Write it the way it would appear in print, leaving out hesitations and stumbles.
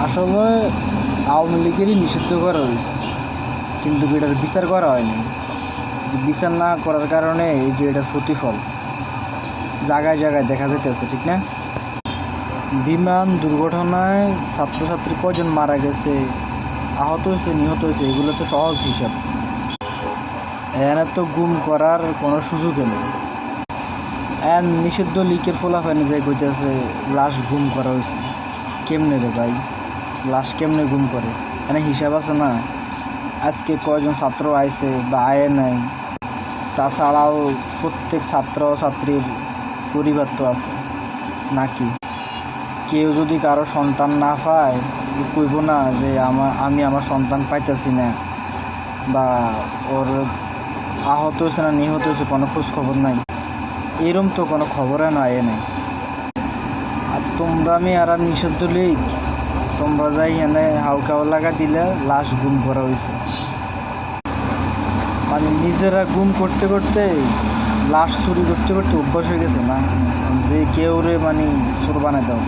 আসলে আওয়ামী লীগেরই নিষিদ্ধ করা হয়েছে, কিন্তু এটার বিচার করা হয়নি। বিচার না করার কারণে এই যে এটার প্রতিফল জায়গায় জায়গায় দেখা যেতেছে, ঠিক না? বিমান দুর্ঘটনায় ছাত্রছাত্রী কজন মারা গেছে, আহত হয়েছে, নিহত হয়েছে, এগুলো তো সহজ হিসাব। এখানে তো গুম করার কোনো সুযোগই নেই। নিষিদ্ধ লিকের ফলাফল যে কইতেছে লাশ গুম করা হয়েছে। কেমনে রে ভাই, লাশ কেমনে গুম করে? এখানে হিসাব আছে না? আজকে কয়জন ছাত্র আইছে বা আয়ে নাই, তাছাড়াও প্রত্যেক ছাত্র ছাত্রীর পরিবার তো আছে নাকি? কেউ যদি কারো সন্তান না পায়, কইব না যে আমি আমার সন্তান পাইতেছি না, বা ওর আহত হয়েছে না নিহত হয়েছে কোনো খোঁজ খবর নাই। এরম তো কোনো খবরে না আয়ে নাই। আর তোমরা আর নিষিদ্ধ লীগ, তোমরা যাই এনে হাউকাও লাগা দিলে লাশ গুম করা হয়েছে। মানে নিজেরা গুম করতে করতে, লাশ চুরি করতে করতে অভ্যাস হয়ে গেছে না, যে কেউ রে মানে চোর বানাই দাও।